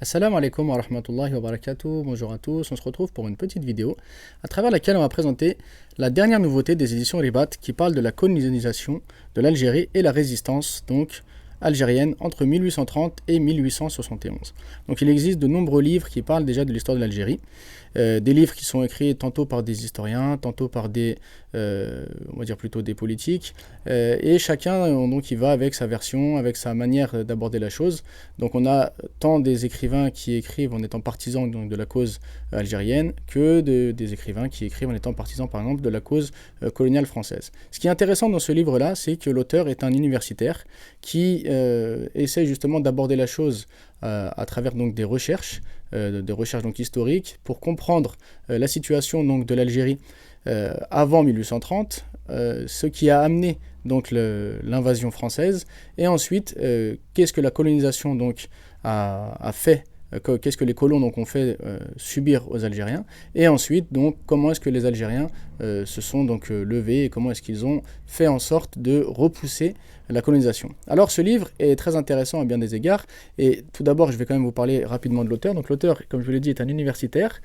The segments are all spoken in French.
Assalamu alaikum wa rahmatullahi wa barakatuh. Bonjour à tous, on se retrouve pour une petite vidéo à travers laquelle on va présenter la dernière nouveauté des éditions Ribat qui parle de la colonisation de l'Algérie et la résistance donc algérienne entre 1830 et 1871. Donc il existe de nombreux livres qui parlent déjà de l'histoire de l'Algérie. Des livres qui sont écrits tantôt par des historiens, tantôt par des, on va dire plutôt des politiques, et chacun donc il va avec sa version, avec sa manière d'aborder la chose. Donc on a tant des écrivains qui écrivent en étant partisans donc, de la cause algérienne que des écrivains qui écrivent en étant partisans par exemple de la cause coloniale française. Ce qui est intéressant dans ce livre-là, c'est que l'auteur est un universitaire qui essaie justement d'aborder la chose à travers donc des recherches donc historiques pour comprendre la situation donc de l'Algérie avant 1830, ce qui a amené donc l'invasion française et ensuite qu'est-ce que la colonisation donc a fait. Qu'est-ce que les colons donc, ont fait subir aux Algériens et ensuite donc comment est-ce que les Algériens se sont donc levés et comment est-ce qu'ils ont fait en sorte de repousser la colonisation. Alors ce livre est très intéressant à bien des égards et tout d'abord je vais quand même vous parler rapidement de l'auteur. Donc l'auteur, comme je vous l'ai dit, est un universitaire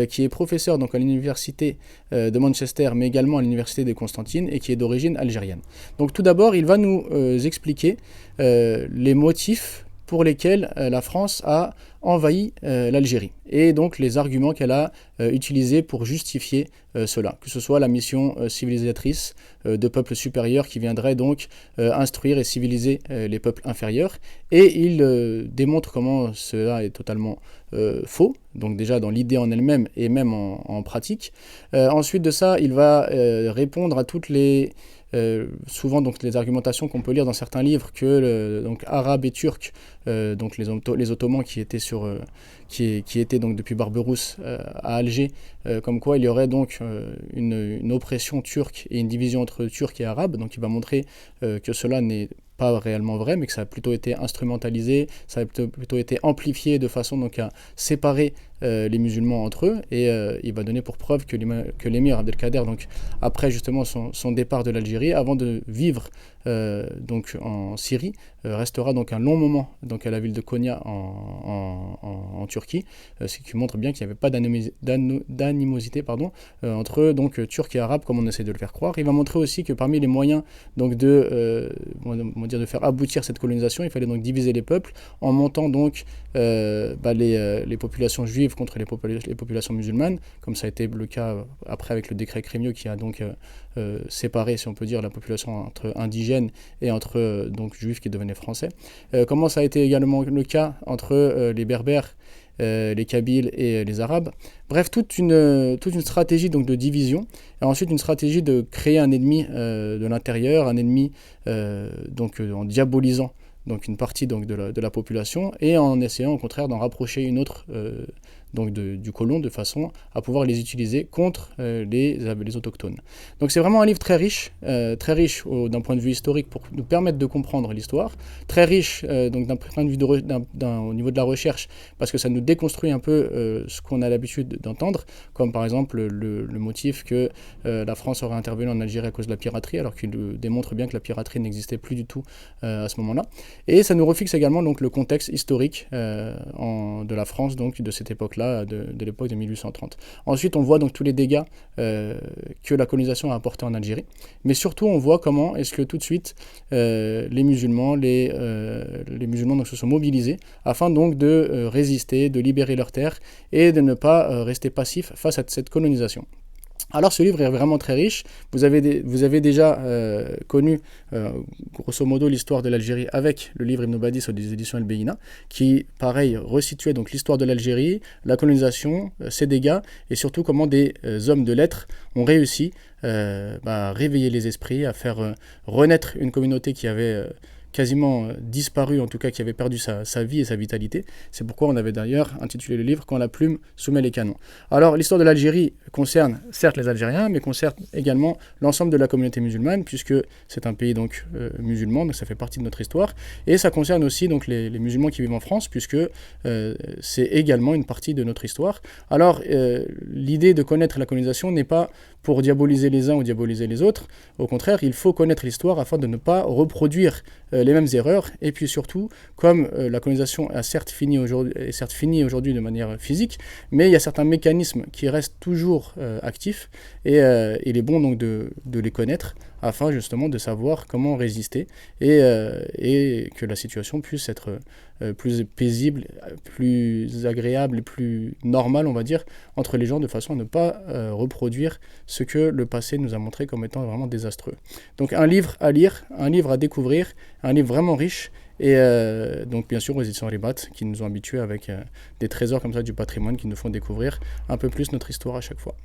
qui est professeur donc à l'université de Manchester mais également à l'université de Constantine et qui est d'origine algérienne. Donc tout d'abord il va nous expliquer les motifs pour lesquels la France a envahi l'Algérie et donc les arguments qu'elle a utilisés pour justifier cela, que ce soit la mission civilisatrice de peuples supérieurs qui viendraient donc instruire et civiliser les peuples inférieurs et il démontre comment cela est totalement faux, donc déjà dans l'idée en elle-même et même en pratique. Ensuite de ça, il va répondre à toutes les souvent donc les argumentations qu'on peut lire dans certains livres que donc arabes et turcs donc les Ottomans qui étaient qui étaient donc depuis Barberousse à Alger, comme quoi il y aurait donc une oppression turque et une division entre Turcs et Arabes. Donc il va montrer que cela n'est pas réellement vrai, mais que ça a plutôt été instrumentalisé, ça a plutôt été amplifié de façon donc à séparer les musulmans entre eux, et il va donner pour preuve que l'émir Abdelkader, donc après justement son départ de l'Algérie, avant de vivre donc en Syrie, restera donc un long moment donc à la ville de Konya en Turquie, ce qui montre bien qu'il n'y avait pas d'animosité entre donc Turcs et Arabes comme on essaie de le faire croire. Il va montrer aussi que parmi les moyens donc de faire aboutir cette colonisation, il fallait donc diviser les peuples en montant donc les populations juives contre les populations musulmanes, comme ça a été le cas après avec le décret Crémieux qui a donc séparé, si on peut dire, la population entre indigènes et entre donc juifs qui devenaient français. Comment ça a été également le cas entre les Berbères, les Kabyles et les Arabes. Bref, toute une stratégie donc de division, et ensuite une stratégie de créer un ennemi de l'intérieur, un ennemi en diabolisant donc une partie donc de la population et en essayant au contraire d'en rapprocher une autre du colon de façon à pouvoir les utiliser contre les autochtones. Donc c'est vraiment un livre très riche d'un point de vue historique pour nous permettre de comprendre l'histoire, très riche donc d'un point de vue au niveau de la recherche parce que ça nous déconstruit un peu ce qu'on a l'habitude d'entendre, comme par exemple le motif que la France aurait intervenu en Algérie à cause de la piraterie, alors qu'il démontre bien que la piraterie n'existait plus du tout à ce moment-là. Et ça nous refixe également donc le contexte historique de la France donc de cette époque-là, de l'époque de 1830. Ensuite, on voit donc tous les dégâts que la colonisation a apportés en Algérie, mais surtout on voit comment est-ce que tout de suite les musulmans donc, se sont mobilisés afin donc de résister, de libérer leurs terres et de ne pas rester passifs face à cette colonisation. Alors ce livre est vraiment très riche, vous avez déjà connu grosso modo l'histoire de l'Algérie avec le livre Ibn Badis des éditions El Beïna, qui pareil resituait donc l'histoire de l'Algérie, la colonisation, ses dégâts et surtout comment des hommes de lettres ont réussi à réveiller les esprits, à faire renaître une communauté qui avait quasiment disparu, en tout cas qui avait perdu sa vie et sa vitalité. C'est pourquoi on avait d'ailleurs intitulé le livre « Quand la plume soumet les canons ». Alors l'histoire de l'Algérie concerne certes les Algériens, mais concerne également l'ensemble de la communauté musulmane, puisque c'est un pays donc musulman, donc ça fait partie de notre histoire, et ça concerne aussi donc les musulmans qui vivent en France, puisque c'est également une partie de notre histoire. Alors l'idée de connaître la colonisation n'est pas pour diaboliser les uns ou diaboliser les autres, au contraire, il faut connaître l'histoire afin de ne pas reproduire les mêmes erreurs. Et puis surtout, comme la colonisation est certes finie aujourd'hui de manière physique, mais il y a certains mécanismes qui restent toujours actifs, et il est bon donc de les connaître afin justement de savoir comment résister, et que la situation puisse être plus paisible, plus agréable et plus normale, on va dire, entre les gens, de façon à ne pas reproduire ce que le passé nous a montré comme étant vraiment désastreux. Donc un livre à lire, un livre à découvrir, un livre vraiment riche, et donc bien sûr aux éditions Ribat, qui nous ont habitués avec des trésors comme ça du patrimoine, qui nous font découvrir un peu plus notre histoire à chaque fois.